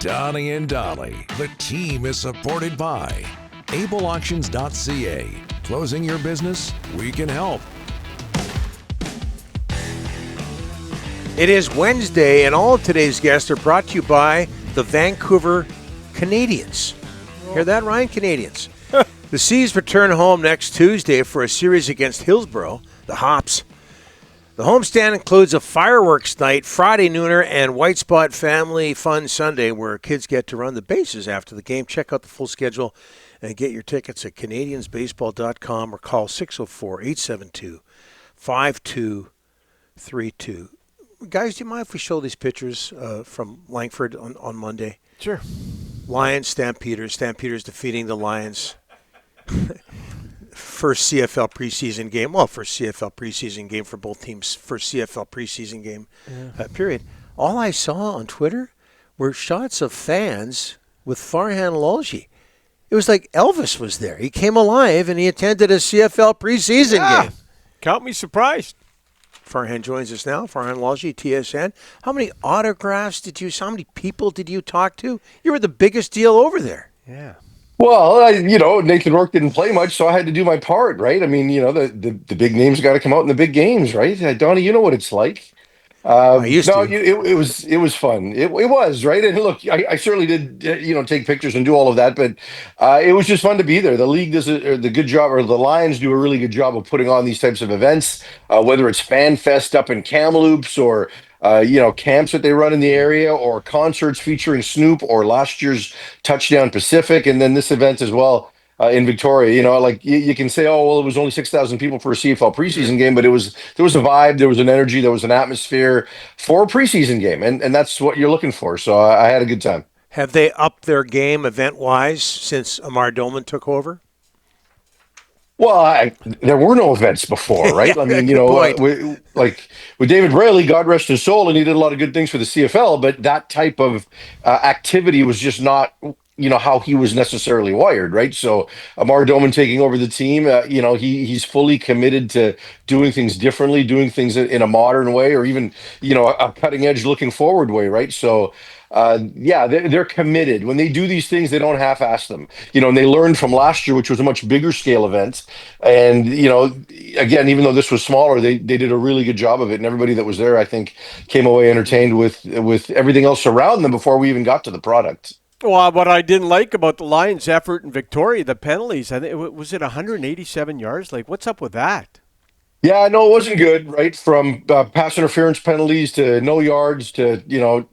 Donnie and Dolly. The team is supported by ableauctions.ca. Closing your business? We can help. It is Wednesday, and all of today's guests are brought to you by the Vancouver Canadians. Hear that, Ryan? Canadians. The Seas return home next Tuesday for a series against Hillsborough, the Hops. The homestand includes a fireworks night, Friday nooner, and White Spot Family Fun Sunday, where kids get to run the bases after the game. Check out the full schedule and get your tickets at canadiansbaseball.com or call 604-872-5232. Guys, do you mind if we show these pictures from Langford on Monday? Sure. Lions, Stampeders. Stampeders defeating the Lions. First CFL preseason game. Well, first CFL preseason game for both teams. First CFL preseason game, period. All I saw on Twitter were shots of fans with Farhan Lalji. It was like Elvis was there. He came alive and he attended a CFL preseason game. Count me surprised. Farhan joins us now. Farhan Lalji, TSN. How many autographs how many people did you talk to? You were the biggest deal over there. Yeah. Well, Nathan Rourke didn't play much, so I had to do my part, right? I mean, the big names got to come out in the big games, right? Donnie, you know what it's like. I used to. It was fun. It was, right. And look, I certainly did, take pictures and do all of that, but it was just fun to be there. The league does the good job, or the Lions do a really good job of putting on these types of events, whether it's Fan Fest up in Kamloops or camps that they run in the area, or concerts featuring Snoop, or last year's Touchdown Pacific, and then this event as well. In Victoria, you can say, oh, well, it was only 6,000 people for a CFL preseason game, but there was a vibe, there was an energy, there was an atmosphere for a preseason game, and that's what you're looking for. So I had a good time. Have they upped their game event-wise since Amar Doman took over? Well, there were no events before, right? Yeah, I mean, with David Braley, God rest his soul, and he did a lot of good things for the CFL, but that type of activity was just not how he was necessarily wired, right? So Amar Doman taking over the team, he's fully committed to doing things differently, doing things in a modern way, or even, a cutting edge looking forward way, right? So they're committed. When they do these things, they don't half-ass them. And they learned from last year, which was a much bigger scale event. And, again, even though this was smaller, they did a really good job of it. And everybody that was there, I think, came away entertained with everything else around them before we even got to the product. Well, what I didn't like about the Lions' effort in Victoria, the penalties, I think was it 187 yards? Like, what's up with that? Yeah, no, it wasn't good, right? From pass interference penalties to no yards to, to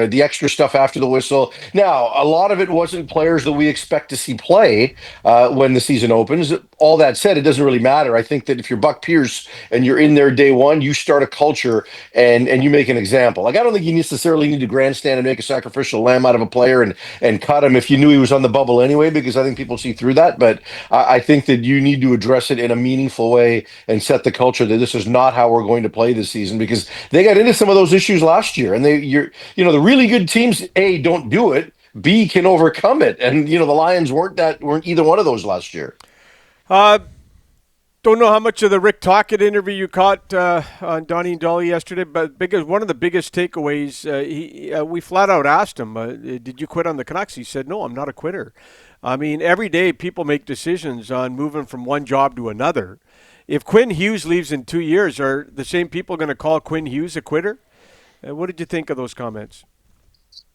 the extra stuff after the whistle. Now, a lot of it wasn't players that we expect to see play when the season opens. All that said, it doesn't really matter. I think that if you're Buck Pierce and you're in there day one, you start a culture and you make an example. Like, I don't think you necessarily need to grandstand and make a sacrificial lamb out of a player and cut him if you knew he was on the bubble anyway, because I think people see through that. But I think that you need to address it in a meaningful way and set the culture that this is not how we're going to play this season, because they got into some of those issues last year. And the really good teams, A, don't do it, B, can overcome it. And, the Lions weren't either one of those last year. Don't know how much of the Rick Tocket interview you caught on Donnie and Dolly yesterday, but one of the biggest takeaways, we flat out asked him, did you quit on the Canucks? He said, no, I'm not a quitter. I mean, every day people make decisions on moving from one job to another. If Quinn Hughes leaves in 2 years, are the same people going to call Quinn Hughes a quitter? What did you think of those comments?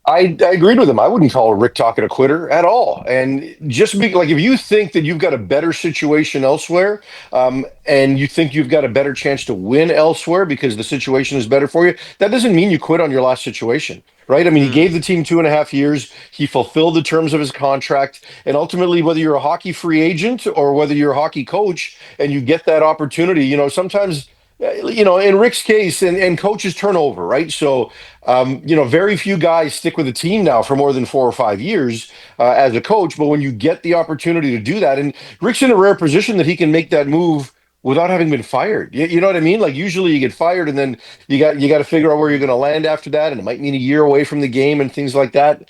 I agreed with him. I wouldn't call Rick Tocket a quitter at all. And just if you think that you've got a better situation elsewhere, and you think you've got a better chance to win elsewhere because the situation is better for you, that doesn't mean you quit on your last situation, right? I mean, he gave the team 2.5 years. He fulfilled the terms of his contract. And ultimately, whether you're a hockey free agent or whether you're a hockey coach and you get that opportunity, sometimes in Rick's case, and coaches turn over, right? So, very few guys stick with a team now for more than 4 or 5 years as a coach. But when you get the opportunity to do that, and Rick's in a rare position that he can make that move without having been fired. You know what I mean? Like, usually you get fired and then you got to figure out where you're going to land after that. And it might mean a year away from the game and things like that.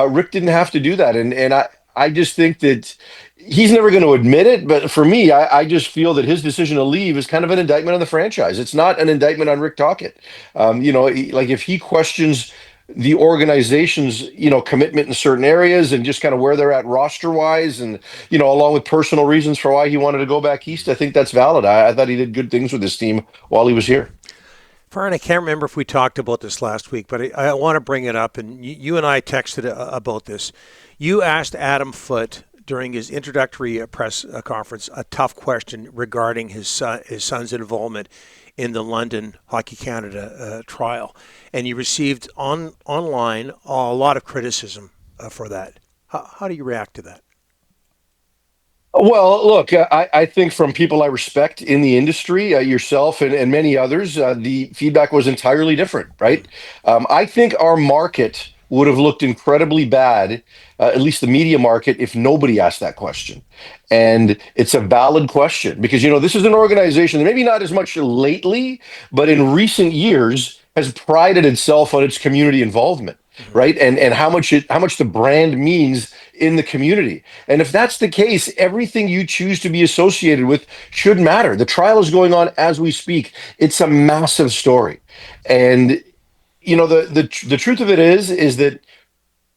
Rick didn't have to do that. And I just think that he's never going to admit it, but for me, I just feel that his decision to leave is kind of an indictment on the franchise. It's not an indictment on Rick Tocket. If he questions the organization's, commitment in certain areas and just kind of where they're at roster wise, and along with personal reasons for why he wanted to go back east. I think that's valid. I thought he did good things with his team while he was here. Farhan, I can't remember if we talked about this last week, but I want to bring it up. And you and I texted about this. You asked Adam Foote during his introductory press conference a tough question regarding his son's involvement in the London Hockey Canada trial, and you received online a lot of criticism for that. How do you react to that? Well, look, I think from people I respect in the industry, yourself and many others, the feedback was entirely different, right? I think our market would have looked incredibly bad, at least the media market, if nobody asked that question. And it's a valid question because, this is an organization that maybe not as much lately, but in recent years has prided itself on its community involvement. Right. And how much the brand means in the community. And if that's the case, everything you choose to be associated with should matter. The trial is going on as we speak. It's a massive story. And, the truth of it is that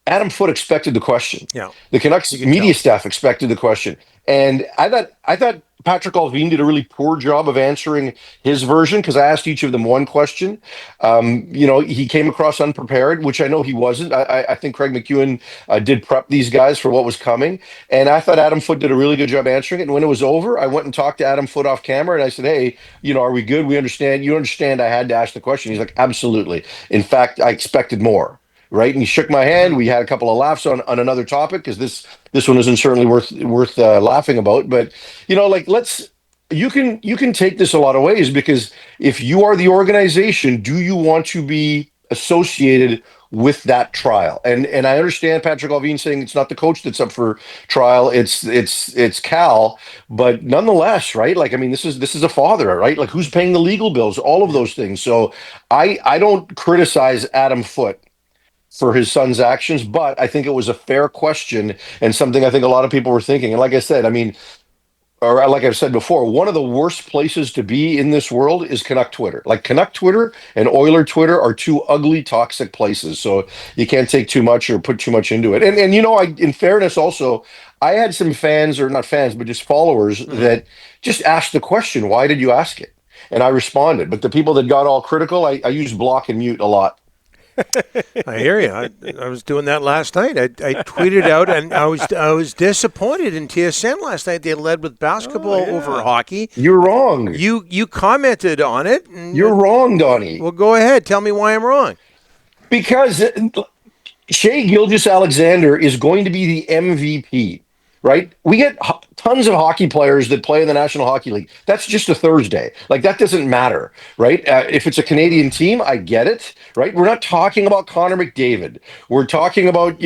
Adam Foote expected the question. Yeah. The Canucks media staff expected the question. And I thought Patrick Allvin did a really poor job of answering his version because I asked each of them one question. He came across unprepared, which I know he wasn't. I think Craig McEwen did prep these guys for what was coming. And I thought Adam Foote did a really good job answering it. And when it was over, I went and talked to Adam Foote off camera and I said, hey, are we good? We understand. You understand I had to ask the question. He's like, absolutely. In fact, I expected more. Right. And he shook my hand. We had a couple of laughs on another topic because this one isn't certainly worth laughing about. But, you can take this a lot of ways because if you are the organization, do you want to be associated with that trial? And I understand Patrick Allvin saying it's not the coach that's up for trial. It's Cal. But nonetheless, right. This is a father, right? Like who's paying the legal bills, all of those things. So I don't criticize Adam Foote for his son's actions, but I think it was a fair question and something I think a lot of people were thinking. And like I said, or like I've said before, one of the worst places to be in this world is Canuck Twitter. Like Canuck Twitter and Oiler Twitter are two ugly, toxic places. So you can't take too much or put too much into it. And in fairness, also, I had some fans, or not fans, but just followers that just asked the question, why did you ask it? And I responded. But the people that got all critical, I use block and mute a lot. I hear you. I was doing that last night. I tweeted out, and I was disappointed in TSN last night. They led with basketball over hockey. You're wrong. You commented on it. You're wrong, Donnie. Well, go ahead. Tell me why I'm wrong. Because Shea Gilgeous-Alexander is going to be the MVP. Right? We get tons of hockey players that play in the National Hockey League. That's just a Thursday. Like, that doesn't matter, right? If it's a Canadian team, I get it, right? We're not talking about Connor McDavid. We're talking about,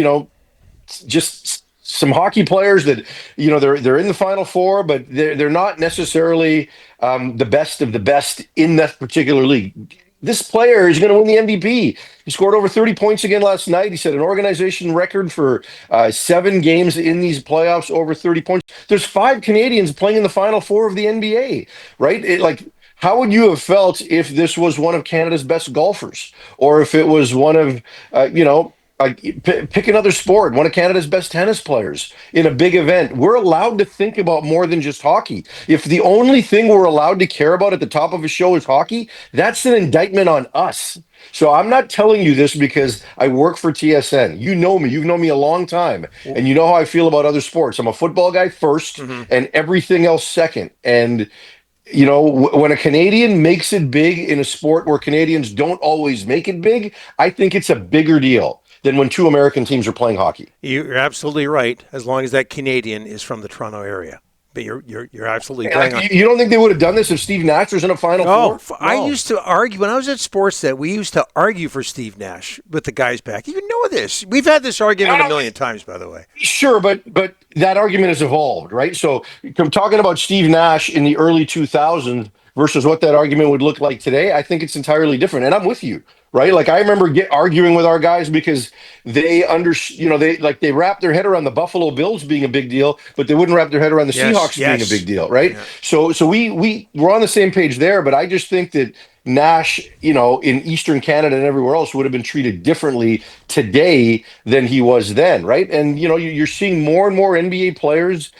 just some hockey players that, they're in the Final Four, but they're not necessarily the best of the best in that particular league. This player is going to win the MVP. He scored over 30 points again last night. He set an organization record for 7 games in these playoffs, over 30 points. There's 5 Canadians playing in the Final Four of the NBA, right? How would you have felt if this was one of Canada's best golfers, or if it was one of, pick another sport, one of Canada's best tennis players in a big event? We're allowed to think about more than just hockey. If the only thing we're allowed to care about at the top of a show is hockey, that's an indictment on us. So I'm not telling you this because I work for TSN. You know me. You've known me a long time. And you know how I feel about other sports. I'm a football guy first and everything else second. And when a Canadian makes it big in a sport where Canadians don't always make it big, I think it's a bigger deal than when 2 American teams are playing hockey. You're absolutely right, as long as that Canadian is from the Toronto area. But you're absolutely right. You don't think they would have done this if Steve Nash was in a Final Four? No. I used to argue when I was at Sportsnet. We used to argue for Steve Nash with the guys back. You know this. We've had this argument a million times, by the way. Sure, but that argument has evolved, right? So I'm talking about Steve Nash in the early 2000s versus what that argument would look like today. I think it's entirely different, and I'm with you. Right, like I remember arguing with our guys because they they wrapped their head around the Buffalo Bills being a big deal, but they wouldn't wrap their head around the Seahawks being a big deal, right? Yeah. So we were on the same page there, but I just think that Nash, in Eastern Canada and everywhere else would have been treated differently today than he was then, right? And you're seeing more and more NBA players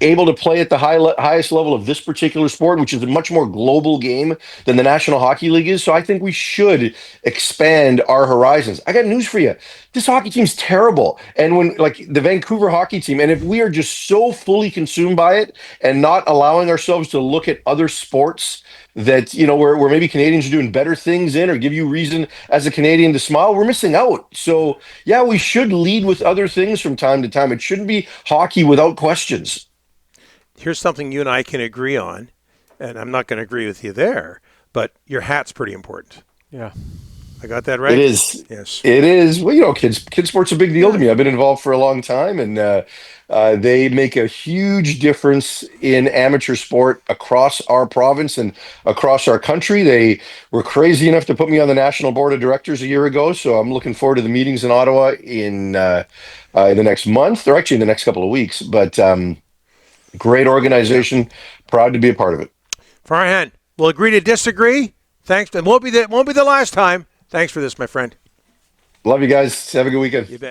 able to play at the highest level of this particular sport, which is a much more global game than the National Hockey League is. So I think we should expand our horizons. I got news for you. This hockey team's terrible. And when like the Vancouver hockey team, and if we are just so fully consumed by it and not allowing ourselves to look at other sports that, where maybe Canadians are doing better things in or give you reason as a Canadian to smile, we're missing out. So yeah, we should lead with other things from time to time. It shouldn't be hockey without questions. Here's something you and I can agree on, and I'm not going to agree with you there, but your hat's pretty important. Yeah. I got that right? It is. Yes. It is. Well, kids sport's a big deal to me. I've been involved for a long time, and they make a huge difference in amateur sport across our province and across our country. They were crazy enough to put me on the national board of directors a year ago, so I'm looking forward to the meetings in Ottawa in the next month, or actually in the next couple of weeks. But great organization. Proud to be a part of it. Farhan, we'll agree to disagree. Thanks. It won't be the last time. Thanks for this, my friend. Love you guys. Have a good weekend. You bet.